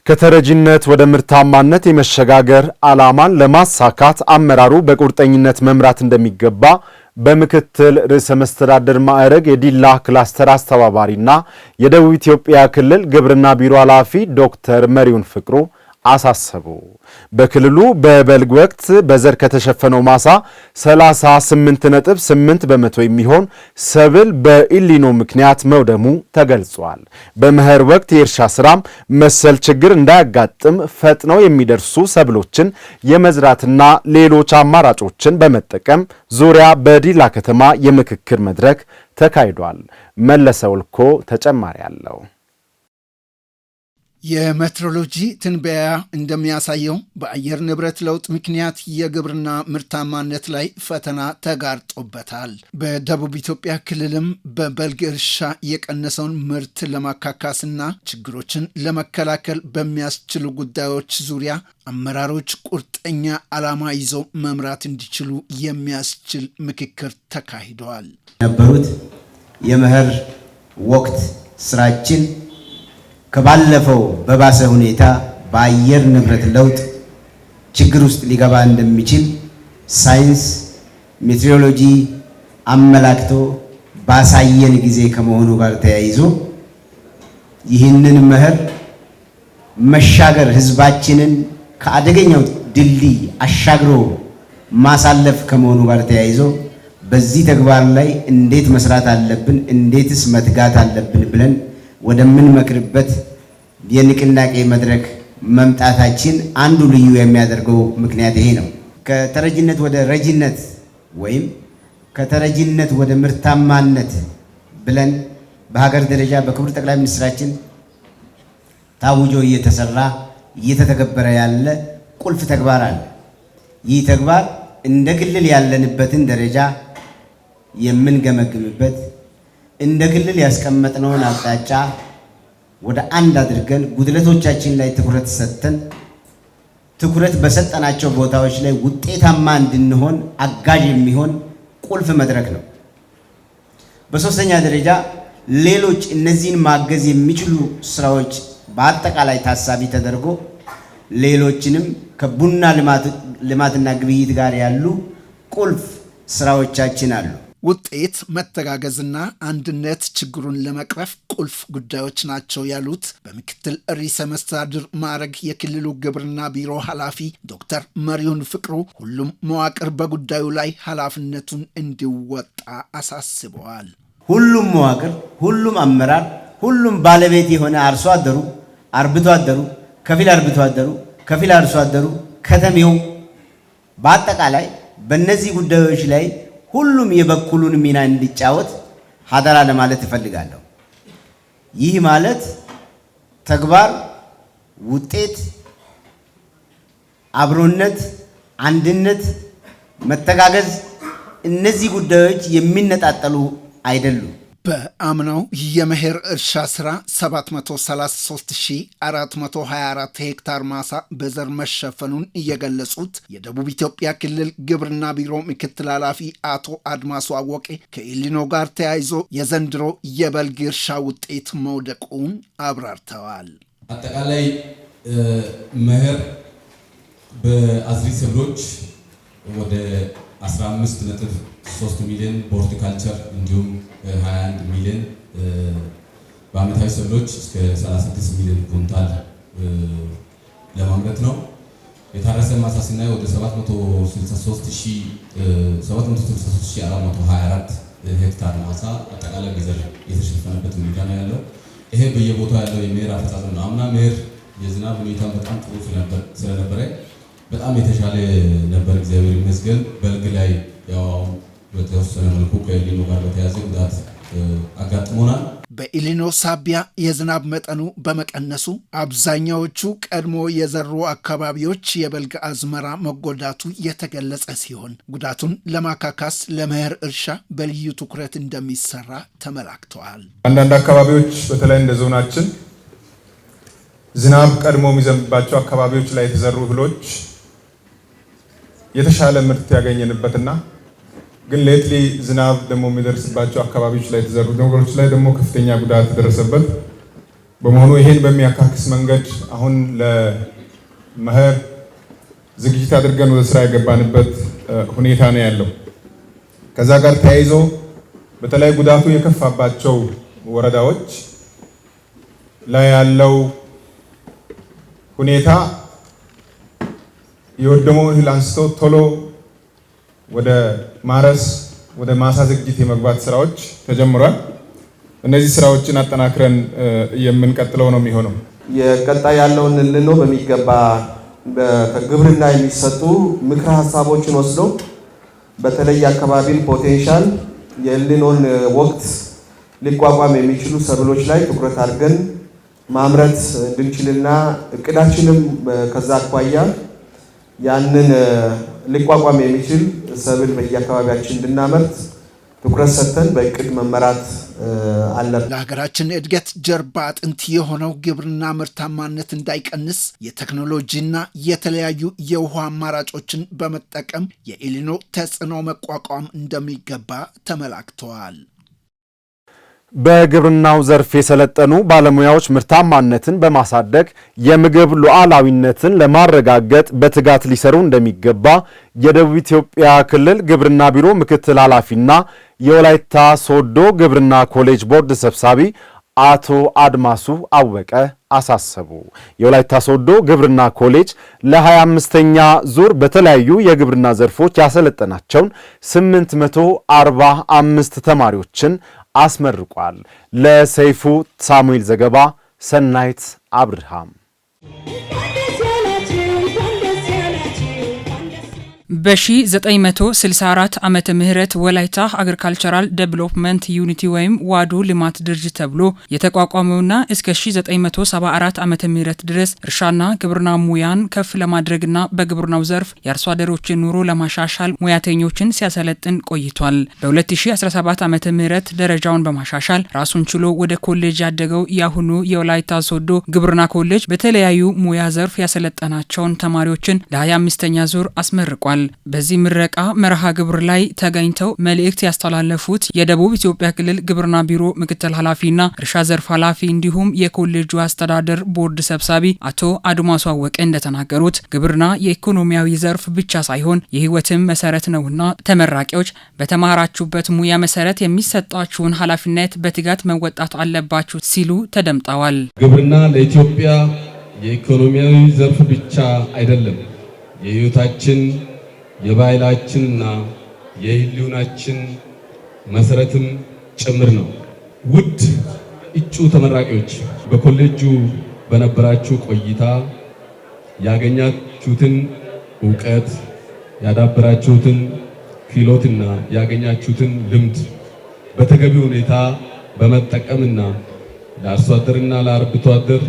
ከተረጂነት ወደ ምርታማነት የመሸጋገር ዓላማን ለማሳካት አመራሩ በቁርጠኝነት መምራት እንደሚገባ በምክትል ርዕሰ መስተዳድር ማዕረግ የዲላ ክላስተር አስተባባሪና የደቡብ ኢትዮጵያ ክልል ግብርና ቢሮ ኃላፊ ዶክተር መሪውን ፍቅሩ አሳሰቡ። በክልሉ በበልግ ወቅት በዘር ከተሸፈነው ማሳ 38.8 በመቶ የሚሆን ሰብል በኢሊኖ ምክንያት መውደሙ ተገልጿል። በመኸር ወቅት የእርሻ ስራም መሰል ችግር እንዳያጋጥም ፈጥነው የሚደርሱ ሰብሎችን የመዝራትና ሌሎች አማራጮችን በመጠቀም ዙሪያ በዲላ ከተማ የምክክር መድረክ ተካሂዷል። መለሰ ወልኮ ተጨማሪ አለው። የሜትሮሎጂ ትንበያ እንደሚያሳየው በአየር ንብረት ለውጥ ምክንያት የግብርና ምርታማነት ላይ ፈተና ተጋርጦበታል። በደቡብ ኢትዮጵያ ክልልም በበልግ እርሻ የቀነሰውን ምርት ለማካካስና ችግሮችን ለመከላከል በሚያስችሉ ጉዳዮች ዙሪያ አመራሮች ቁርጠኛ ዓላማ ይዘው መምራት እንዲችሉ የሚያስችል ምክክር ተካሂደዋል። የነበሩት የመኸር ወቅት ስራችን ከባለፈው በባሰ ሁኔታ በአየር ንብረት ለውጥ ችግር ውስጥ ሊገባ እንደሚችል ሳይንስ ሜትሮሎጂ አመላክቶ ባሳየን ጊዜ ከመሆኑ ጋር ተያይዞ ይህንን መኸር መሻገር ህዝባችንን ከአደገኛው ድልድይ አሻግሮ ማሳለፍ ከመሆኑ ጋር ተያይዞ በዚህ ተግባር ላይ እንዴት መስራት አለብን፣ እንዴትስ መትጋት አለብን ብለን ወደምንመክርበት የንቅናቄ መድረክ መምጣታችን አንዱ ልዩ የሚያደርገው ምክንያት ይሄ ነው። ከተረጂነት ወደ ረጂነት ወይም ከተረጂነት ወደ ምርታማነት ብለን በሀገር ደረጃ በክቡር ጠቅላይ ሚኒስትራችን ታውጆ እየተተገበረ ያለ ቁልፍ ተግባር አለ። ይህ ተግባር እንደ ክልል ያለንበትን ደረጃ የምንገመግምበት እንደ ክልል ያስቀመጥነውን አቅጣጫ ወደ አንድ አድርገን ጉድለቶቻችን ላይ ትኩረት ሰጥተን ትኩረት በሰጠናቸው ቦታዎች ላይ ውጤታማ እንድንሆን አጋዥ የሚሆን ቁልፍ መድረክ ነው። በሶስተኛ ደረጃ ሌሎች እነዚህን ማገዝ የሚችሉ ስራዎች በአጠቃላይ ታሳቢ ተደርጎ ሌሎችንም ከቡና ልማትና ግብይት ጋር ያሉ ቁልፍ ስራዎቻችን አሉ። ውጤት፣ መተጋገዝና አንድነት ችግሩን ለመቅረፍ ቁልፍ ጉዳዮች ናቸው ያሉት በምክትል ርዕሰ መስተዳድር ማዕረግ የክልሉ ግብርና ቢሮ ኃላፊ ዶክተር መሪውን ፍቅሩ ሁሉም መዋቅር በጉዳዩ ላይ ኃላፊነቱን እንዲወጣ አሳስበዋል። ሁሉም መዋቅር፣ ሁሉም አመራር፣ ሁሉም ባለቤት የሆነ አርሶ አደሩ፣ አርብቶ አደሩ፣ ከፊል አርብቶ አደሩ፣ ከፊል አርሶ አደሩ፣ ከተሜው በአጠቃላይ በእነዚህ ጉዳዮች ላይ ሁሉም የበኩሉን ሚና እንዲጫወት ሀደራ ለማለት እፈልጋለሁ። ይህ ማለት ተግባር፣ ውጤት፣ አብሮነት፣ አንድነት፣ መተጋገዝ እነዚህ ጉዳዮች የሚነጣጠሉ አይደሉም። በአምናው የመኸር እርሻ ስራ 733424 ሄክታር ማሳ በዘር መሸፈኑን የገለጹት የደቡብ ኢትዮጵያ ክልል ግብርና ቢሮ ምክትል ኃላፊ አቶ አድማሱ አወቄ ከኢሊኖ ጋር ተያይዞ የዘንድሮ የበልግ እርሻ ውጤት መውደቁን አብራርተዋል። አጠቃላይ መኸር በአዝሪ ሰብሎች ወደ 15.3 ሚሊዮን በሆርቲካልቸር እንዲሁም 21 ሚሊዮን በአመታዊ ሰብሎች እስከ 36 ሚሊዮን ኩንታል ለማምረት ነው። የታረሰ ማሳ ስናይ ወደ 763424 ሄክታር ማሳ አጠቃላይ በዘር የተሸፈነበት ሁኔታ ነው ያለው። ይሄ በየቦታው ያለው የመኸር አፈጻጸም ነው። አምና መኸር የዝናብ ሁኔታ በጣም ጥሩ ስለነበረ በጣም የተሻለ ነበር፣ እግዚአብሔር ይመስገን። በልግ ላይ ያው በተወሰነ መልኩ ከኢሊኖ ጋር በተያያዘ ጉዳት አጋጥሞናል። በኢሊኖ ሳቢያ የዝናብ መጠኑ በመቀነሱ አብዛኛዎቹ ቀድሞ የዘሩ አካባቢዎች የበልግ አዝመራ መጎዳቱ የተገለጸ ሲሆን ጉዳቱን ለማካካስ ለመኸር እርሻ በልዩ ትኩረት እንደሚሰራ ተመላክተዋል። አንዳንድ አካባቢዎች በተለይ እንደ ዞናችን ዝናብ ቀድሞ የሚዘንብባቸው አካባቢዎች ላይ የተዘሩ እህሎች የተሻለ ምርት ያገኘንበትና ግን ሌትሊ ዝናብ ደግሞ የሚደርስባቸው አካባቢዎች ላይ የተዘሩ ነገሮች ላይ ደግሞ ከፍተኛ ጉዳት ደረሰበት በመሆኑ ይሄን በሚያካክስ መንገድ አሁን ለመኸር ዝግጅት አድርገን ወደ ስራ የገባንበት ሁኔታ ነው ያለው። ከዛ ጋር ተያይዞ በተለይ ጉዳቱ የከፋባቸው ወረዳዎች ላይ ያለው ሁኔታ የወደመው እህል አንስቶ ቶሎ ወደ ማረስ ወደ ማሳ ዝግጅት የመግባት ስራዎች ተጀምሯል። እነዚህ ስራዎችን አጠናክረን የምንቀጥለው ነው የሚሆነው። የቀጣይ ያለውን ልኖ በሚገባ በግብርና የሚሰጡ ምክረ ሀሳቦችን ወስዶ በተለይ አካባቢን ፖቴንሻል የልኖን ወቅት ሊቋቋም የሚችሉ ሰብሎች ላይ ትኩረት አድርገን ማምረት እንድንችልና እቅዳችንም ከዛ አኳያ ያንን ሊቋቋም የሚችል ሰብል በየአካባቢያችን እንድናመርት ትኩረት ሰጥተን በእቅድ መመራት አለብን። ለሀገራችን እድገት ጀርባ አጥንት የሆነው ግብርና ምርታማነት እንዳይቀንስ የቴክኖሎጂና የተለያዩ የውሃ አማራጮችን በመጠቀም የኤልኒኖ ተጽዕኖ መቋቋም እንደሚገባ ተመላክተዋል። በግብርናው ዘርፍ የሰለጠኑ ባለሙያዎች ምርታማነትን በማሳደግ የምግብ ሉዓላዊነትን ለማረጋገጥ በትጋት ሊሰሩ እንደሚገባ የደቡብ ኢትዮጵያ ክልል ግብርና ቢሮ ምክትል ኃላፊና የወላይታ ሶዶ ግብርና ኮሌጅ ቦርድ ሰብሳቢ አቶ አድማሱ አወቀ አሳሰቡ። የወላይታ ሶዶ ግብርና ኮሌጅ ለ25ኛ ዙር በተለያዩ የግብርና ዘርፎች ያሰለጠናቸውን 845 ተማሪዎችን አስመርቋል። ለሰይፉ ሳሙኤል ዘገባ ሰናይት አብርሃም። በ1964 ዓመተ ምህረት ወላይታ አግሪካልቸራል ዴቨሎፕመንት ዩኒቲ ወይም ዋዶ ልማት ድርጅት ተብሎ የተቋቋመውና እስከ 1974 ዓመተ ምህረት ድረስ እርሻና ግብርና ሙያን ከፍ ለማድረግና በግብርናው ዘርፍ የአርሶ አደሮችን ኑሮ ለማሻሻል ሙያተኞችን ሲያሰለጥን ቆይቷል። በ2017 ዓመተ ምህረት ደረጃውን በማሻሻል ራሱን ችሎ ወደ ኮሌጅ ያደገው ያሁኑ የወላይታ ሶዶ ግብርና ኮሌጅ በተለያዩ ሙያ ዘርፍ ያሰለጠናቸውን ተማሪዎችን ለ25ኛ ዙር አስመርቋል። በዚህ ምረቃ መርሃ ግብር ላይ ተገኝተው መልእክት ያስተላለፉት የደቡብ ኢትዮጵያ ክልል ግብርና ቢሮ ምክትል ኃላፊና እርሻ ዘርፍ ኃላፊ እንዲሁም የኮሌጁ አስተዳደር ቦርድ ሰብሳቢ አቶ አድማሱ አወቀ እንደተናገሩት ግብርና የኢኮኖሚያዊ ዘርፍ ብቻ ሳይሆን የሕይወትም መሰረት ነውና ተመራቂዎች በተማራችሁበት ሙያ መሰረት የሚሰጣችሁን ኃላፊነት በትጋት መወጣት አለባችሁ ሲሉ ተደምጠዋል። ግብርና ለኢትዮጵያ የኢኮኖሚያዊ ዘርፍ ብቻ አይደለም፣ የሕይወታችን የባህላችንና የህልውናችን መሰረትም ጭምር ነው። ውድ እጩ ተመራቂዎች በኮሌጁ በነበራችሁ ቆይታ ያገኛችሁትን ዕውቀት፣ ያዳበራችሁትን ክህሎትና ያገኛችሁትን ልምድ በተገቢ ሁኔታ በመጠቀምና ለአርሶ አደርና ለአርብቶ አደር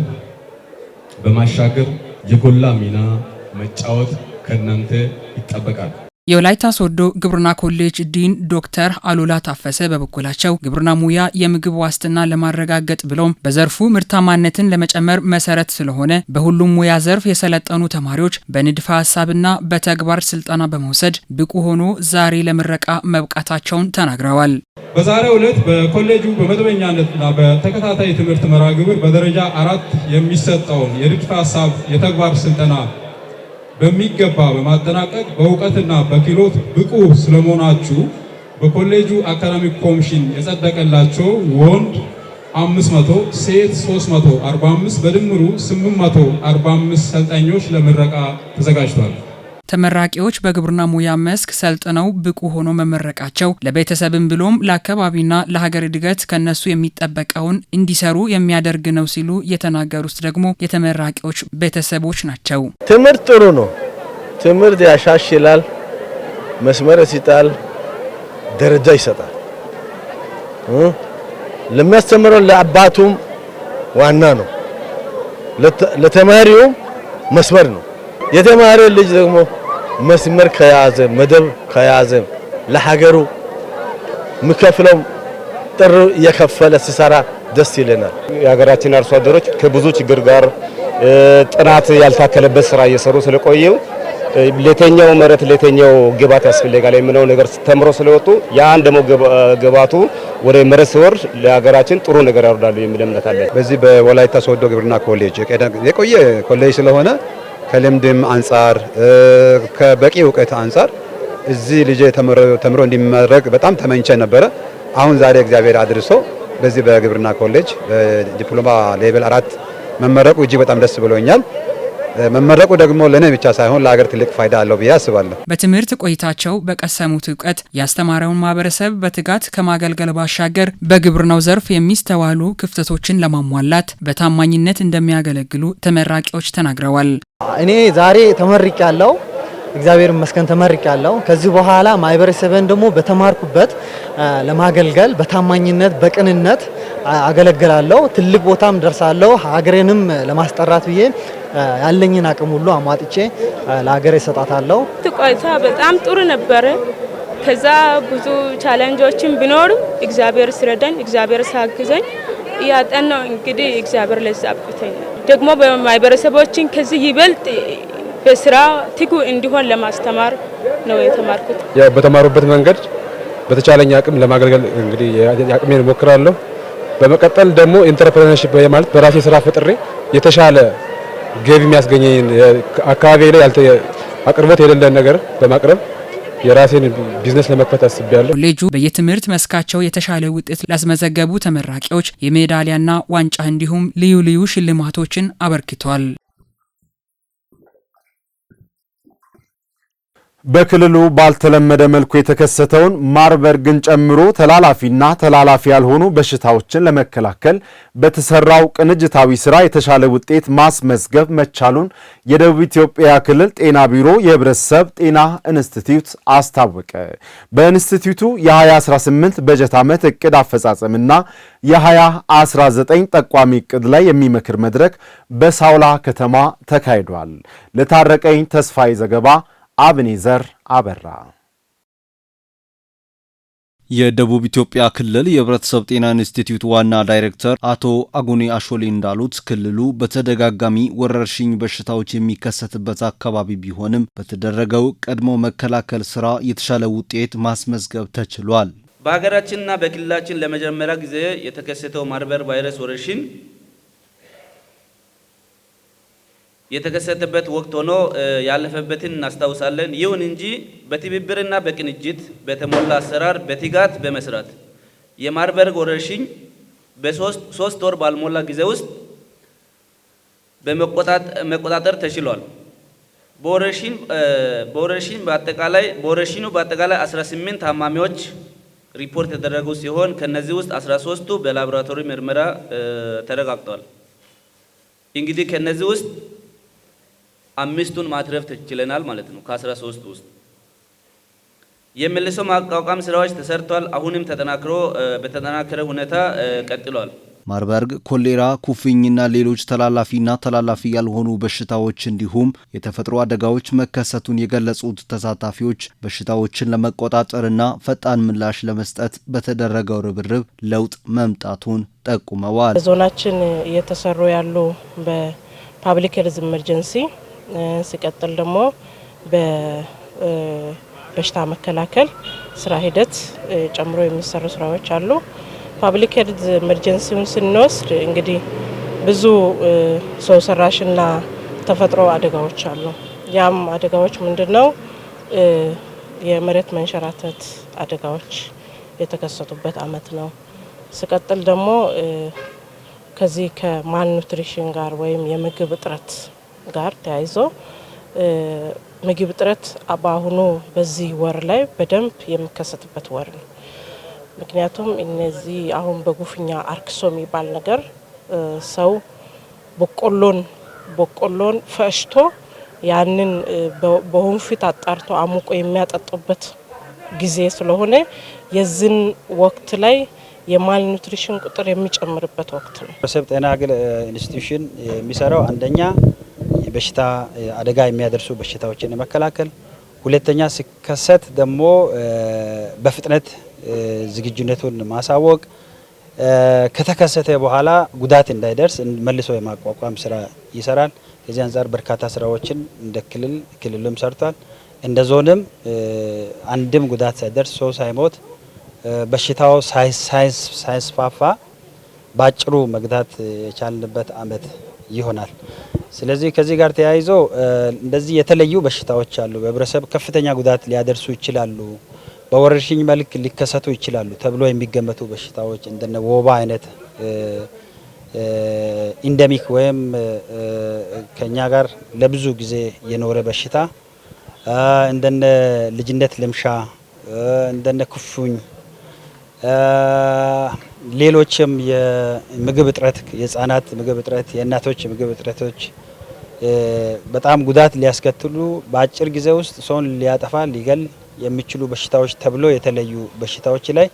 በማሻገር የጎላ ሚና መጫወት ከእናንተ ይጠበቃል። የወላይታ ሶዶ ግብርና ኮሌጅ ዲን ዶክተር አሉላ ታፈሰ በበኩላቸው ግብርና ሙያ የምግብ ዋስትና ለማረጋገጥ ብሎም በዘርፉ ምርታማነትን ለመጨመር መሰረት ስለሆነ በሁሉም ሙያ ዘርፍ የሰለጠኑ ተማሪዎች በንድፈ ሀሳብና በተግባር ስልጠና በመውሰድ ብቁ ሆኖ ዛሬ ለምረቃ መብቃታቸውን ተናግረዋል። በዛሬው ዕለት በኮሌጁ በመደበኛነትና በተከታታይ ትምህርት መርሃ ግብር በደረጃ 4 የሚሰጠውን የንድፈ ሀሳብ የተግባር ስልጠና በሚገባ በማጠናቀቅ በእውቀትና በክህሎት ብቁ ስለመሆናችሁ በኮሌጁ አካዳሚክ ኮሚሽን የጸደቀላቸው ወንድ 500 ሴት 345 በድምሩ 845 ሰልጣኞች ለምረቃ ተዘጋጅቷል። ተመራቂዎች በግብርና ሙያ መስክ ሰልጥነው ብቁ ሆኖ መመረቃቸው ለቤተሰብም ብሎም ለአካባቢና ለሀገር እድገት ከነሱ የሚጠበቀውን እንዲሰሩ የሚያደርግ ነው ሲሉ የተናገሩት ደግሞ የተመራቂዎች ቤተሰቦች ናቸው። ትምህርት ጥሩ ነው። ትምህርት ያሻሽላል፣ መስመር ይሰጣል፣ ደረጃ ይሰጣል። ለሚያስተምረው ለአባቱም ዋና ነው፣ ለተማሪውም መስመር ነው። የተማረ ልጅ ደግሞ መስመር ከያዘ መደብ ከያዘ ለሀገሩ ምከፍለው ጥሩ እየከፈለ ሲሰራ ደስ ይለናል። የሀገራችን አርሶ አደሮች ከብዙ ችግር ጋር ጥናት ያልታከለበት ስራ እየሰሩ ስለቆየው ለተኛው መሬት ለተኛው ግብዓት ያስፈልጋል የሚለው ነገር ተምሮ ስለወጡ ያን ደግሞ ግብዓቱ ወደ መሬት ሲወርድ ለሀገራችን ጥሩ ነገር ያወርዳሉ የሚል እምነት አለ። በዚህ በወላይታ ሶዶ ግብርና ኮሌጅ የቆየ ኮሌጅ ስለሆነ ከልምድም አንፃር ከበቂ እውቀት አንፃር እዚህ ልጅ ተምሮ እንዲመረቅ በጣም ተመኝቼ ነበረ። አሁን ዛሬ እግዚአብሔር አድርሶ በዚህ በግብርና ኮሌጅ ዲፕሎማ ሌቭል 4 መመረቁ እጅግ በጣም ደስ ብሎኛል። መመረቁ ደግሞ ለኔ ብቻ ሳይሆን ለሀገር ትልቅ ፋይዳ አለው ብዬ አስባለሁ። በትምህርት ቆይታቸው በቀሰሙት እውቀት ያስተማረውን ማህበረሰብ በትጋት ከማገልገል ባሻገር በግብርናው ዘርፍ የሚስተዋሉ ክፍተቶችን ለማሟላት በታማኝነት እንደሚያገለግሉ ተመራቂዎች ተናግረዋል። እኔ ዛሬ ተመርቄያለሁ። እግዚአብሔር ይመስገን ተመርቄያለሁ። ከዚህ በኋላ ማህበረሰብን ደግሞ በተማርኩበት ለማገልገል በታማኝነት በቅንነት አገለግላለሁ። ትልቅ ቦታም ደርሳለሁ። ሀገሬንም ለማስጠራት ብዬ ያለኝን አቅም ሁሉ አሟጥጬ ለሀገሬ እሰጣታለሁ። ቆይታ በጣም ጥሩ ነበረ። ከዛ ብዙ ቻሌንጆችን ቢኖርም እግዚአብሔር ሲረዳኝ እግዚአብሔር ሲያግዘኝ ያጠናው እንግዲህ እግዚአብሔር ለዛብተኝ ደግሞ በማህበረሰቦችን ከዚህ ይበልጥ በስራ ትጉ እንዲሆን ለማስተማር ነው የተማርኩት። በተማሩበት መንገድ በተቻለኝ አቅም ለማገልገል እንግዲህ አቅሜን እሞክራለሁ። በመቀጠል ደግሞ ኢንተርፕረነርሺፕ ማለት በራሴ ስራ ፈጥሬ የተሻለ ገቢ የሚያስገኘኝ አካባቢ ላይ አቅርቦት የሌለን ነገር በማቅረብ የራሴን ቢዝነስ ለመክፈት አስቤያለሁ። ኮሌጁ በየትምህርት መስካቸው የተሻለ ውጤት ላስመዘገቡ ተመራቂዎች የሜዳሊያና ዋንጫ እንዲሁም ልዩ ልዩ ሽልማቶችን አበርክቷል። በክልሉ ባልተለመደ መልኩ የተከሰተውን ማርበርግን ጨምሮ ተላላፊና ተላላፊ ያልሆኑ በሽታዎችን ለመከላከል በተሰራው ቅንጅታዊ ስራ የተሻለ ውጤት ማስመዝገብ መቻሉን የደቡብ ኢትዮጵያ ክልል ጤና ቢሮ የህብረተሰብ ጤና ኢንስቲትዩት አስታወቀ። በኢንስቲትዩቱ የ2018 በጀት ዓመት እቅድ አፈጻጸምና የ2019 ጠቋሚ እቅድ ላይ የሚመክር መድረክ በሳውላ ከተማ ተካሂዷል። ለታረቀኝ ተስፋዬ ዘገባ አብኔዘር አበራ። የደቡብ ኢትዮጵያ ክልል የህብረተሰብ ጤና ኢንስቲትዩት ዋና ዳይሬክተር አቶ አጉኒ አሾሊ እንዳሉት ክልሉ በተደጋጋሚ ወረርሽኝ በሽታዎች የሚከሰትበት አካባቢ ቢሆንም በተደረገው ቀድሞ መከላከል ስራ የተሻለ ውጤት ማስመዝገብ ተችሏል። በሀገራችንና በክልላችን ለመጀመሪያ ጊዜ የተከሰተው ማርበርግ ቫይረስ ወረርሽኝ የተከሰተበት ወቅት ሆኖ ያለፈበትን እናስታውሳለን። ይሁን እንጂ በትብብርና በቅንጅት በተሞላ አሰራር በትጋት በመስራት የማርበርግ ወረርሽኝ በሶስት ወር ባልሞላ ጊዜ ውስጥ በመቆጣጠር ተችሏል። በወረርሽኙ በአጠቃላይ 18 ታማሚዎች ሪፖርት የተደረጉ ሲሆን ከነዚህ ውስጥ 13ቱ በላቦራቶሪ ምርመራ ተረጋግጧል። እንግዲህ ከነዚህ ውስጥ 5ቱን ማትረፍ ችለናል ማለት ነው። ከ13 ውስጥ የመልሶ ማቋቋም ስራዎች ተሰርቷል። አሁንም በተጠናከረ ሁኔታ ቀጥሏል። ማርበርግ፣ ኮሌራ፣ ኩፍኝና ሌሎች ተላላፊና ተላላፊ ያልሆኑ በሽታዎች እንዲሁም የተፈጥሮ አደጋዎች መከሰቱን የገለጹት ተሳታፊዎች በሽታዎችን ለመቆጣጠርና ፈጣን ምላሽ ለመስጠት በተደረገው ርብርብ ለውጥ መምጣቱን ጠቁመዋል። ዞናችን እየተሰሩ ያሉ በፓብሊክ ሄልዝ ኢመርጀንሲ ሲቀጥል ደግሞ በበሽታ መከላከል ስራ ሂደት ጨምሮ የሚሰሩ ስራዎች አሉ። ፓብሊክ ሄልዝ ኢመርጀንሲውን ስንወስድ እንግዲህ ብዙ ሰው ሰራሽና ተፈጥሮ አደጋዎች አሉ። ያም አደጋዎች ምንድነው? የመሬት መንሸራተት አደጋዎች የተከሰቱበት አመት ነው። ሲቀጥል ደግሞ ከዚህ ከማልኑትሪሽን ጋር ወይም የምግብ እጥረት ጋር ተያይዞ ምግብ እጥረት በአሁኑ በዚህ ወር ላይ በደንብ የሚከሰትበት ወር ነው። ምክንያቱም እነዚህ አሁን በጉፍኛ አርክሶ የሚባል ነገር ሰው በቆሎን ፈሽቶ ያንን በወንፊት አጣርቶ አሙቆ የሚያጠጡበት ጊዜ ስለሆነ የዚህን ወቅት ላይ የማልኑትሪሽን ቁጥር የሚጨምርበት ወቅት ነው። የህብረተሰብ ጤና ኢንስቲትዩሽን የሚሰራው አንደኛ የበሽታ አደጋ የሚያደርሱ በሽታዎችን መከላከል፣ ሁለተኛ ሲከሰት ደግሞ በፍጥነት ዝግጁነቱን ማሳወቅ፣ ከተከሰተ በኋላ ጉዳት እንዳይደርስ መልሶ የማቋቋም ስራ ይሰራል። ከዚህ አንጻር በርካታ ስራዎችን እንደ ክልልም ሰርቷል። እንደ ዞንም አንድም ጉዳት ሳይደርስ ሰው ሳይሞት በሽታው ሳይስፋፋ ባጭሩ መግታት የቻልንበት አመት ይሆናል። ስለዚህ ከዚህ ጋር ተያይዞ እንደዚህ የተለዩ በሽታዎች አሉ፣ በህብረተሰብ ከፍተኛ ጉዳት ሊያደርሱ ይችላሉ፣ በወረርሽኝ መልክ ሊከሰቱ ይችላሉ ተብሎ የሚገመቱ በሽታዎች እንደነ ወባ አይነት ኢንደሚክ ወይም ከኛ ጋር ለብዙ ጊዜ የኖረ በሽታ እንደነ ልጅነት ልምሻ፣ እንደነ ኩፍኝ፣ ሌሎችም የምግብ እጥረት፣ የህፃናት ምግብ እጥረት፣ የእናቶች ምግብ እጥረቶች በጣም ጉዳት ሊያስከትሉ በአጭር ጊዜ ውስጥ ሰውን ሊያጠፋ ሊገል የሚችሉ በሽታዎች ተብሎ የተለዩ በሽታዎች ላይ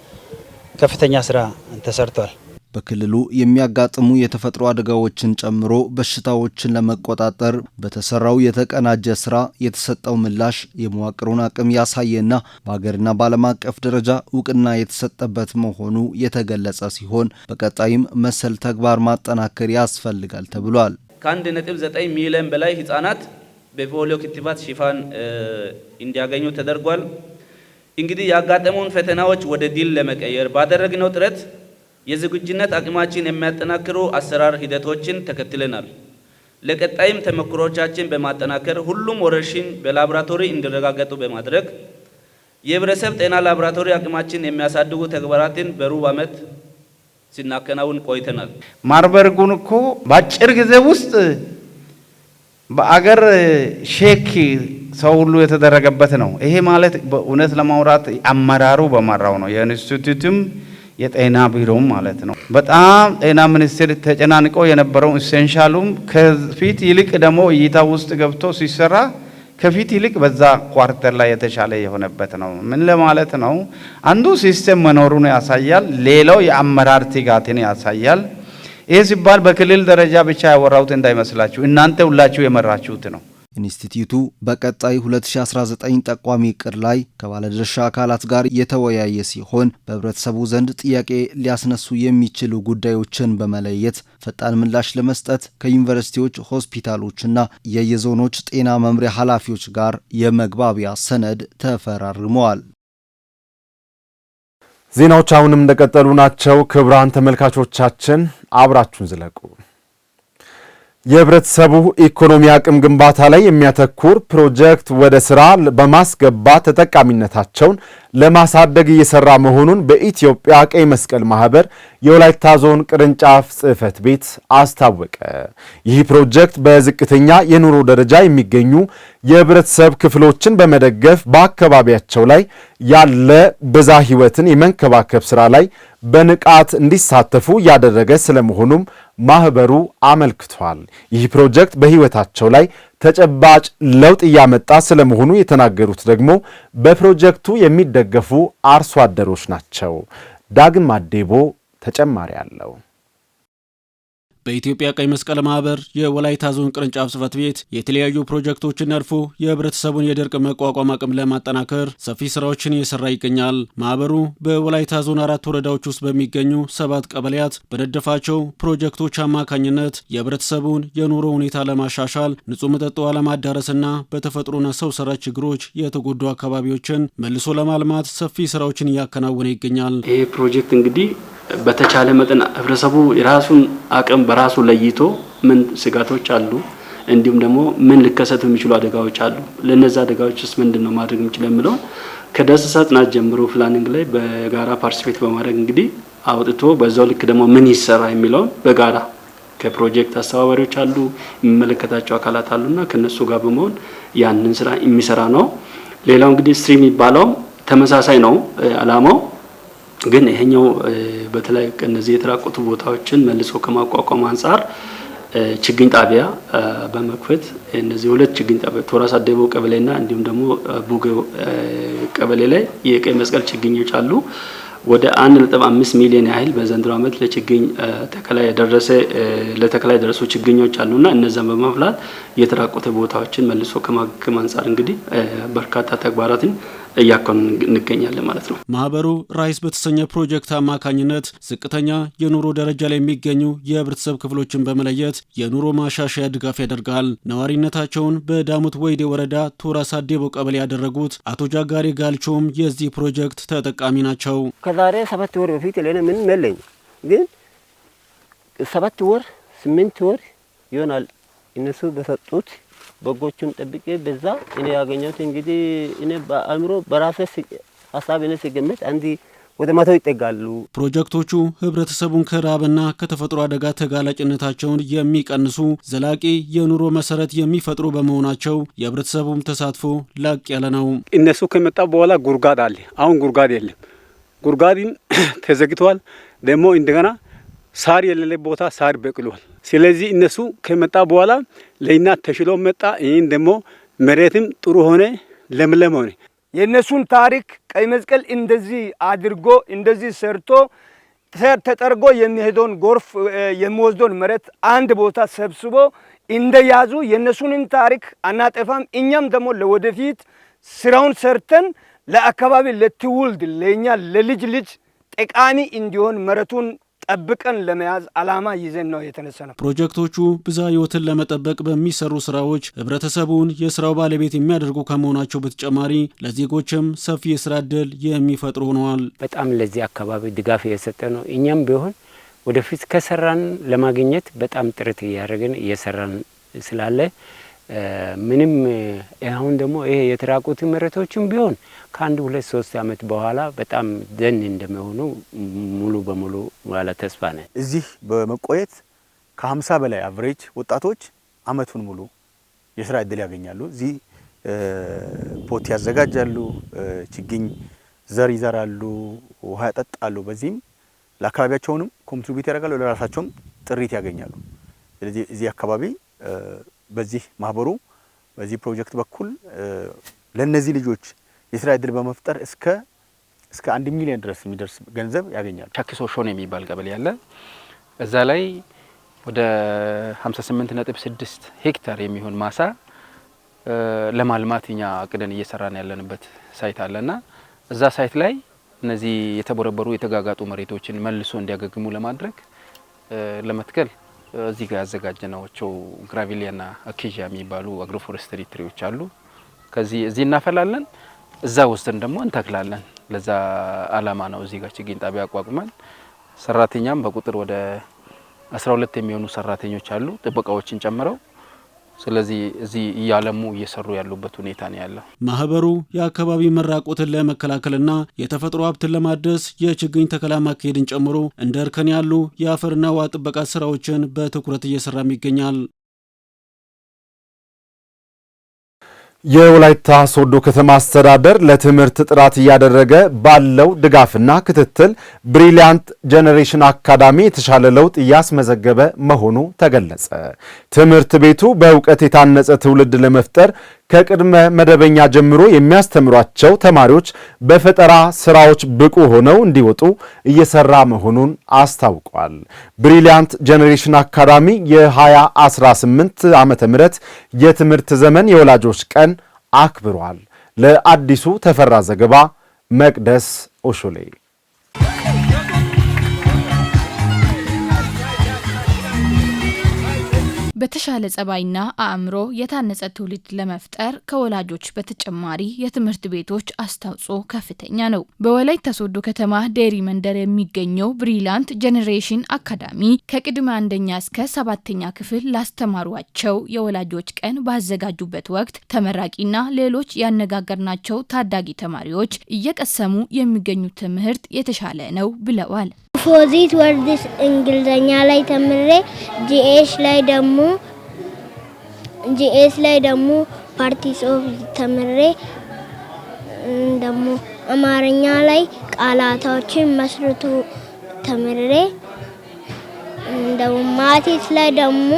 ከፍተኛ ስራ ተሰርቷል። በክልሉ የሚያጋጥሙ የተፈጥሮ አደጋዎችን ጨምሮ በሽታዎችን ለመቆጣጠር በተሰራው የተቀናጀ ስራ የተሰጠው ምላሽ የመዋቅሩን አቅም ያሳየና በሀገርና በዓለም አቀፍ ደረጃ እውቅና የተሰጠበት መሆኑ የተገለጸ ሲሆን በቀጣይም መሰል ተግባር ማጠናከር ያስፈልጋል ተብሏል። ከ1.9 ሚሊዮን በላይ ህጻናት በፖሊዮ ክትባት ሽፋን እንዲያገኙ ተደርጓል። እንግዲህ ያጋጠሙን ፈተናዎች ወደ ድል ለመቀየር ባደረግነው ጥረት የዝግጁነት አቅማችን የሚያጠናክሩ አሰራር ሂደቶችን ተከትለናል። ለቀጣይም ተሞክሮቻችን በማጠናከር ሁሉም ወረርሽኝ በላቦራቶሪ እንዲረጋገጡ በማድረግ የህብረተሰብ ጤና ላቦራቶሪ አቅማችን የሚያሳድጉ ተግባራትን በሩብ ዓመት ሲናከናውን ቆይተናል። ማርበርጉን እኮ በአጭር ጊዜ ውስጥ በአገር ሼክ ሰው ሁሉ የተደረገበት ነው። ይሄ ማለት በእውነት ለማውራት አመራሩ በመራው ነው። የኢንስቲትዩትም የጤና ቢሮም ማለት ነው። በጣም ጤና ሚኒስቴር ተጨናንቆ የነበረው ኢሴንሻሉም ከፊት ይልቅ ደግሞ እይታ ውስጥ ገብቶ ሲሰራ ከፊት ይልቅ በዛ ኳርተር ላይ የተሻለ የሆነበት ነው። ምን ለማለት ነው? አንዱ ሲስተም መኖሩን ያሳያል፣ ሌላው የአመራር ትጋትን ያሳያል። ይህ ሲባል በክልል ደረጃ ብቻ ያወራሁት እንዳይመስላችሁ፣ እናንተ ሁላችሁ የመራችሁት ነው። ኢንስቲትዩቱ በቀጣይ 2019 ጠቋሚ እቅድ ላይ ከባለድርሻ አካላት ጋር የተወያየ ሲሆን በህብረተሰቡ ዘንድ ጥያቄ ሊያስነሱ የሚችሉ ጉዳዮችን በመለየት ፈጣን ምላሽ ለመስጠት ከዩኒቨርሲቲዎች፣ ሆስፒታሎችና የየዞኖች ጤና መምሪያ ኃላፊዎች ጋር የመግባቢያ ሰነድ ተፈራርመዋል። ዜናዎች አሁንም እንደቀጠሉ ናቸው። ክቡራን ተመልካቾቻችን አብራችሁን ዝለቁ። የህብረተሰቡ ኢኮኖሚ አቅም ግንባታ ላይ የሚያተኩር ፕሮጀክት ወደ ስራ በማስገባት ተጠቃሚነታቸውን ለማሳደግ እየሰራ መሆኑን በኢትዮጵያ ቀይ መስቀል ማህበር የወላይታ ዞን ቅርንጫፍ ጽሕፈት ቤት አስታወቀ። ይህ ፕሮጀክት በዝቅተኛ የኑሮ ደረጃ የሚገኙ የህብረተሰብ ክፍሎችን በመደገፍ በአካባቢያቸው ላይ ያለ ብዝሃ ህይወትን የመንከባከብ ስራ ላይ በንቃት እንዲሳተፉ ያደረገ ስለመሆኑም ማህበሩ አመልክቷል። ይህ ፕሮጀክት በህይወታቸው ላይ ተጨባጭ ለውጥ እያመጣ ስለመሆኑ የተናገሩት ደግሞ በፕሮጀክቱ የሚደገፉ አርሶ አደሮች ናቸው። ዳግም አዴቦ ተጨማሪ አለው። በኢትዮጵያ ቀይ መስቀል ማህበር የወላይታ ዞን ቅርንጫፍ ጽሕፈት ቤት የተለያዩ ፕሮጀክቶችን ነድፎ የህብረተሰቡን የድርቅ መቋቋም አቅም ለማጠናከር ሰፊ ስራዎችን እየሰራ ይገኛል። ማህበሩ በወላይታ ዞን 4 ወረዳዎች ውስጥ በሚገኙ 7 ቀበሌያት በነደፋቸው ፕሮጀክቶች አማካኝነት የህብረተሰቡን የኑሮ ሁኔታ ለማሻሻል፣ ንጹህ መጠጥ ውሃ ለማዳረስና በተፈጥሮና ሰው ሰራሽ ችግሮች የተጎዱ አካባቢዎችን መልሶ ለማልማት ሰፊ ስራዎችን እያከናወነ ይገኛል። ይህ ፕሮጀክት እንግዲህ በተቻለ መጠን ህብረተሰቡ የራሱን አቅም በራሱ ለይቶ ምን ስጋቶች አሉ፣ እንዲሁም ደግሞ ምን ሊከሰቱ የሚችሉ አደጋዎች አሉ፣ ለነዛ አደጋዎችስ ምንድነው ማድረግ የሚችለው የሚለው ከዳሰሳ ጥናት ጀምሮ ፕላኒንግ ላይ በጋራ ፓርቲሲፔት በማድረግ እንግዲህ አውጥቶ በዛው ልክ ደግሞ ምን ይሰራ የሚለውን በጋራ ከፕሮጀክት አስተባባሪዎች አሉ፣ የሚመለከታቸው አካላት አሉና ከነሱ ጋር በመሆን ያንን ስራ የሚሰራ ነው። ሌላው እንግዲህ ስትሪም የሚባለው ተመሳሳይ ነው አላማው፣ ግን ይሄኛው በተለይ እነዚህ የተራቆቱ ቦታዎችን መልሶ ከማቋቋም አንጻር ችግኝ ጣቢያ በመክፈት እነዚህ 2 ችግኝ ጣቢያ ቶራስ አደቦ ቀበሌና እንዲሁም ደግሞ ቡጌ ቀበሌ ላይ የቀይ መስቀል ችግኞች አሉ። ወደ 1.5 ሚሊዮን ያህል በዘንድሮ ዓመት ለችግኝ ለተከላ የደረሱ ችግኞች አሉና እነዛን በማፍላት የተራቆተ ቦታዎችን መልሶ ከማገም አንጻር እንግዲህ በርካታ ተግባራትን እያከኑ እንገኛለን ማለት ነው። ማህበሩ ራይስ በተሰኘ ፕሮጀክት አማካኝነት ዝቅተኛ የኑሮ ደረጃ ላይ የሚገኙ የህብረተሰብ ክፍሎችን በመለየት የኑሮ ማሻሻያ ድጋፍ ያደርጋል። ነዋሪነታቸውን በዳሙት ወይዴ ወረዳ ቶራ ሳዴቦ ቀበሌ ያደረጉት አቶ ጃጋሪ ጋልቾም የዚህ ፕሮጀክት ተጠቃሚ ናቸው። ከዛሬ 7 ወር በፊት ለኔ ምን መለኝ ግን 7 ወር 8 ወር ይሆናል እነሱ በሰጡት በጎቹን ጠብቄ በዛ እኔ ያገኘሁት እንግዲህ እኔ በአእምሮ በራሴ ሐሳብ እኔ ሲገመት አንዲ ወደ 100 ይጠጋሉ። ፕሮጀክቶቹ ህብረተሰቡን ከራብና ከተፈጥሮ አደጋ ተጋላጭነታቸውን የሚቀንሱ ዘላቂ የኑሮ መሰረት የሚፈጥሩ በመሆናቸው የህብረተሰቡም ተሳትፎ ላቅ ያለ ነው። እነሱ ከመጣ በኋላ ጉርጋድ አለ። አሁን ጉርጋድ የለም። ጉርጋድን ተዘግቷል። ደግሞ እንደገና ሳር የሌለ ቦታ ሳር በቅሏል። ስለዚህ እነሱ ከመጣ በኋላ ለኛ ተሽሎ መጣ። ይሄን ደግሞ መሬትም ጥሩ ሆነ፣ ለምለም ሆነ። የነሱን ታሪክ ቀይ መስቀል እንደዚህ አድርጎ እንደዚህ ሰርቶ ተጠርጎ የሚሄደውን ጎርፍ የሚወስደውን መሬት አንድ ቦታ ሰብስቦ እንደያዙ የነሱንን ታሪክ አናጠፋም። እኛም ደግሞ ለወደፊት ስራውን ሰርተን ለአካባቢ ለትውልድ ለኛ ለልጅ ልጅ ጠቃሚ እንዲሆን መሬቱን ጠብቀን ለመያዝ አላማ ይዘን ነው የተነሳነው። ፕሮጀክቶቹ ብዝሃ ሕይወትን ለመጠበቅ በሚሰሩ ስራዎች ህብረተሰቡን የስራው ባለቤት የሚያደርጉ ከመሆናቸው በተጨማሪ ለዜጎችም ሰፊ የስራ ዕድል የሚፈጥሩ ሆነዋል። በጣም ለዚህ አካባቢ ድጋፍ እየሰጠ ነው። እኛም ቢሆን ወደፊት ከሰራን ለማግኘት በጣም ጥረት እያደረግን እየሰራን ስላለ ምንም አሁን ደግሞ ይሄ የተራቁት መሬቶችም ቢሆን ከአንድ 2-3 ዓመት በኋላ በጣም ደን እንደሚሆኑ ሙሉ በሙሉ ማለት ተስፋ ነን። እዚህ በመቆየት ከ50 በላይ አቨሬጅ ወጣቶች አመቱን ሙሉ የስራ እድል ያገኛሉ። እዚህ ፖት ያዘጋጃሉ፣ ችግኝ ዘር ይዘራሉ፣ ውሃ ያጠጣሉ። በዚህም ለአካባቢያቸውንም ኮንትሪቢዩት ያደርጋሉ፣ ለራሳቸውም ጥሪት ያገኛሉ። ስለዚህ እዚህ አካባቢ በዚህ ማህበሩ በዚህ ፕሮጀክት በኩል ለነዚህ ልጆች የስራ እድል በመፍጠር እስከ 1 ሚሊዮን ድረስ የሚደርስ ገንዘብ ያገኛሉ። ሻኪሶ ሾን የሚባል ቀበሌ ያለ እዛ ላይ ወደ 58.6 ሄክታር የሚሆን ማሳ ለማልማት እኛ አቅደን እየሰራን ያለንበት ሳይት አለና እዛ ሳይት ላይ እነዚህ የተቦረበሩ የተጋጋጡ መሬቶችን መልሶ እንዲያገግሙ ለማድረግ ለመትከል እዚህ ጋር ያዘጋጀናቸው ግራቪሊያና አኬሺያ የሚባሉ አግሮፎረስትሪ ትሪዎች አሉ። ከዚህ እዚህ እናፈላለን፣ እዛ ወስደን ደግሞ እንተክላለን። ለዛ አላማ ነው እዚህ ጋር ችግኝ ጣቢያ አቋቁመን ሰራተኛም በቁጥር ወደ 12 የሚሆኑ ሰራተኞች አሉ ጥበቃዎችን ጨምረው። ስለዚህ እዚህ እያለሙ እየሰሩ ያሉበት ሁኔታ ነው ያለው። ማህበሩ የአካባቢ መራቆትን ለመከላከልና የተፈጥሮ ሀብትን ለማድረስ የችግኝ ተከላ ማካሄድን ጨምሮ እንደ እርከን ያሉ የአፈርና ውሃ ጥበቃ ስራዎችን በትኩረት እየሰራም ይገኛል። የወላይታ ሶዶ ከተማ አስተዳደር ለትምህርት ጥራት እያደረገ ባለው ድጋፍና ክትትል ብሪሊያንት ጄኔሬሽን አካዳሚ የተሻለ ለውጥ እያስመዘገበ መሆኑ ተገለጸ። ትምህርት ቤቱ በእውቀት የታነጸ ትውልድ ለመፍጠር ከቅድመ መደበኛ ጀምሮ የሚያስተምሯቸው ተማሪዎች በፈጠራ ስራዎች ብቁ ሆነው እንዲወጡ እየሰራ መሆኑን አስታውቋል። ብሪሊያንት ጄኔሬሽን አካዳሚ የ2018 ዓመተ ምህረት የትምህርት ዘመን የወላጆች ቀን አክብሯል። ለአዲሱ ተፈራ ዘገባ መቅደስ ኦሾሌ። በተሻለ ጸባይና አእምሮ የታነጸ ትውልድ ለመፍጠር ከወላጆች በተጨማሪ የትምህርት ቤቶች አስተዋጽኦ ከፍተኛ ነው። በወላይታ ሶዶ ከተማ ዴሪ መንደር የሚገኘው ብሪሊያንት ጄኔሬሽን አካዳሚ ከቅድመ 1ኛ እስከ 7ኛ ክፍል ላስተማሯቸው የወላጆች ቀን ባዘጋጁበት ወቅት ተመራቂና ሌሎች ያነጋገርናቸው ታዳጊ ተማሪዎች እየቀሰሙ የሚገኙት ትምህርት የተሻለ ነው ብለዋል። ፎዚት ወርድስ እንግሊዘኛ ላይ ተምሬ ጂኤስ ላይ ደግሞ ፓርቲስ ኦፍ ተምሬ ደግሞ አማርኛ ላይ ቃላቶችን መስርቱ ተምሬ ደግሞ ማቲስ ላይ ደግሞ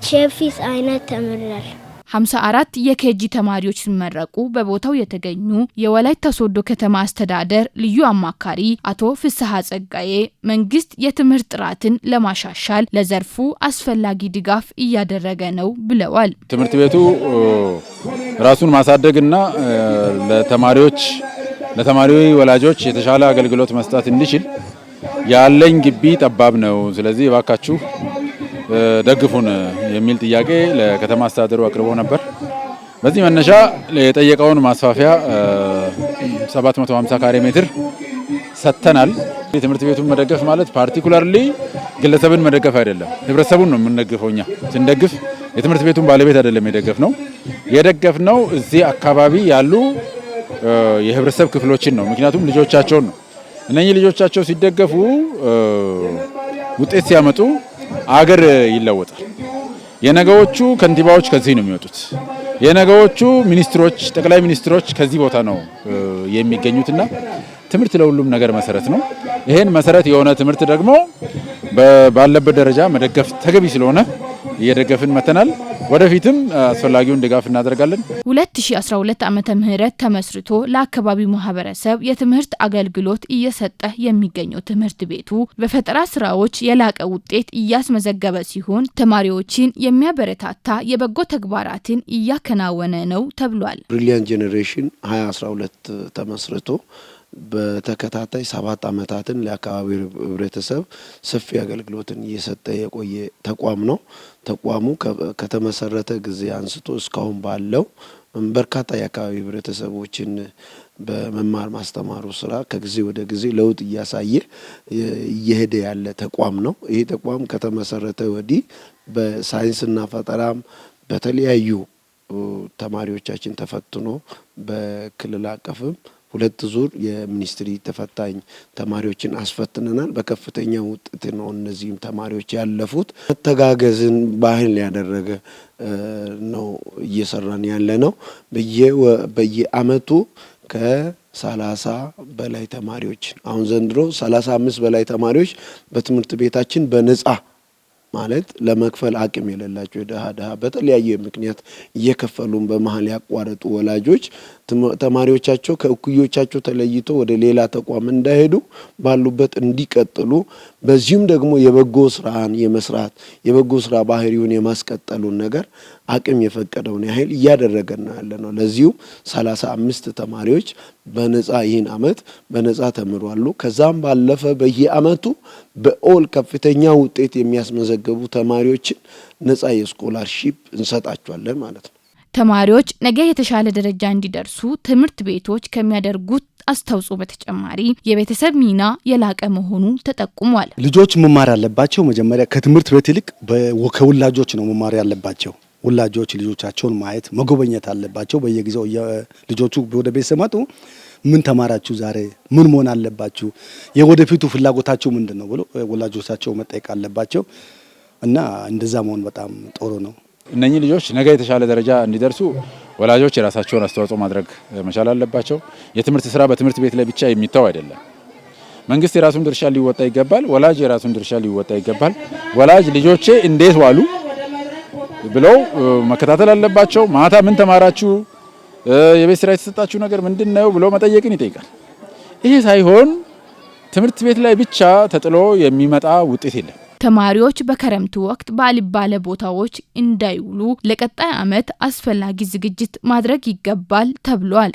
ቼፊስ አይነት ተምሬያለሁ። 54 የኬጂ ተማሪዎች ሲመረቁ በቦታው የተገኙ የወላይታ ሶዶ ከተማ አስተዳደር ልዩ አማካሪ አቶ ፍስሐ ጸጋዬ መንግስት የትምህርት ጥራትን ለማሻሻል ለዘርፉ አስፈላጊ ድጋፍ እያደረገ ነው ብለዋል። ትምህርት ቤቱ ራሱን ማሳደግና ለተማሪ ወላጆች የተሻለ አገልግሎት መስጠት እንዲችል ያለኝ ግቢ ጠባብ ነው፣ ስለዚህ እባካችሁ ደግፉን የሚል ጥያቄ ለከተማ አስተዳደሩ አቅርቦ ነበር። በዚህ መነሻ የጠየቀውን ማስፋፊያ 750 ካሬ ሜትር ሰጥተናል። የትምህርት ቤቱን መደገፍ ማለት ፓርቲኩላርሊ ግለሰብን መደገፍ አይደለም፣ ህብረተሰቡን ነው የምንደግፈው። እኛ ስንደግፍ የትምህርት ቤቱን ባለቤት አይደለም የደገፍነው እዚህ አካባቢ ያሉ የህብረተሰብ ክፍሎችን ነው። ምክንያቱም ልጆቻቸውን ነው። እነኚህ ልጆቻቸው ሲደገፉ ውጤት ሲያመጡ አገር ይለወጣል። የነገዎቹ ከንቲባዎች ከዚህ ነው የሚወጡት። የነገዎቹ ሚኒስትሮች፣ ጠቅላይ ሚኒስትሮች ከዚህ ቦታ ነው የሚገኙትና ትምህርት ለሁሉም ነገር መሰረት ነው። ይሄን መሰረት የሆነ ትምህርት ደግሞ ባለበት ደረጃ መደገፍ ተገቢ ስለሆነ እየደገፍን መተናል። ወደፊትም አስፈላጊውን ድጋፍ እናደርጋለን። 2012 ዓመተ ምህረት ተመስርቶ ለአካባቢው ማህበረሰብ የትምህርት አገልግሎት እየሰጠ የሚገኘው ትምህርት ቤቱ በፈጠራ ስራዎች የላቀ ውጤት እያስመዘገበ ሲሆን ተማሪዎችን የሚያበረታታ የበጎ ተግባራትን እያከናወነ ነው ተብሏል። ብሪሊያንት ጄኔሬሽን 2012 ተመስርቶ በተከታታይ 7 አመታትን ለአካባቢው ህብረተሰብ ሰፊ አገልግሎትን እየሰጠ የቆየ ተቋም ነው። ተቋሙ ከተመሰረተ ጊዜ አንስቶ እስካሁን ባለው በርካታ የአካባቢ ህብረተሰቦችን በመማር ማስተማሩ ስራ ከጊዜ ወደ ጊዜ ለውጥ እያሳየ እየሄደ ያለ ተቋም ነው። ይሄ ተቋም ከተመሰረተ ወዲህ በሳይንስና ፈጠራም በተለያዩ ተማሪዎቻችን ተፈትኖ በክልል አቀፍም 2 ዙር የሚኒስትሪ ተፈታኝ ተማሪዎችን አስፈትነናል። በከፍተኛ ውጤት ነው እነዚህም ተማሪዎች ያለፉት። መተጋገዝን ባህል ያደረገ ነው እየሰራን ያለ ነው። በየአመቱ ከ30 በላይ ተማሪዎች አሁን ዘንድሮ 35 በላይ ተማሪዎች በትምህርት ቤታችን በነጻ ማለት ለመክፈል አቅም የሌላቸው ደሃ በተለያየ ምክንያት እየከፈሉን በመሃል ያቋረጡ ወላጆች ተማሪዎቻቸው ከእኩዮቻቸው ተለይቶ ወደ ሌላ ተቋም እንዳይሄዱ ባሉበት እንዲቀጥሉ በዚህም ደግሞ የበጎ ስራን የመስራት የበጎ ስራ ባህሪውን የማስቀጠሉን ነገር አቅም የፈቀደውን ያህል እያደረገን ነው ያለነው። ለዚሁ 35 ተማሪዎች በነጻ ይህን አመት በነጻ ተምሯሉ። ከዛም ባለፈ በየአመቱ በኦል ከፍተኛ ውጤት የሚያስመዘግቡ ተማሪዎችን ነጻ የስኮላርሺፕ እንሰጣቸዋለን ማለት ነው። ተማሪዎች ነገ የተሻለ ደረጃ እንዲደርሱ ትምህርት ቤቶች ከሚያደርጉት አስተዋጽኦ በተጨማሪ የቤተሰብ ሚና የላቀ መሆኑ ተጠቁሟል። ልጆች መማር ያለባቸው መጀመሪያ ከትምህርት ቤት ይልቅ ከወላጆች ነው መማር ያለባቸው። ወላጆች ልጆቻቸውን ማየት መጎበኘት አለባቸው። በየጊዜው ልጆቹ ወደ ቤት ሲመጡ ምን ተማራችሁ ዛሬ፣ ምን መሆን አለባችሁ፣ የወደፊቱ ፍላጎታቸው ምንድነው ብሎ ወላጆቻቸው መጠየቅ አለባቸው እና እንደዛ መሆን በጣም ጥሩ ነው። እነኚህ ልጆች ነገ የተሻለ ደረጃ እንዲደርሱ ወላጆች የራሳቸውን አስተዋጽኦ ማድረግ መቻል አለባቸው። የትምህርት ስራ በትምህርት ቤት ላይ ብቻ የሚተው አይደለም። መንግስት የራሱን ድርሻ ሊወጣ ይገባል። ወላጅ የራሱን ድርሻ ሊወጣ ይገባል። ወላጅ ልጆቼ እንዴት ዋሉ ብለው መከታተል አለባቸው። ማታ ምን ተማራችሁ፣ የቤት ስራ የተሰጣችሁ ነገር ምንድነው ብሎ መጠየቅን ይጠይቃል። ይሄ ሳይሆን ትምህርት ቤት ላይ ብቻ ተጥሎ የሚመጣ ውጤት የለም። ተማሪዎች በክረምቱ ወቅት ባልባለ ቦታዎች እንዳይውሉ ለቀጣይ አመት አስፈላጊ ዝግጅት ማድረግ ይገባል ተብሏል።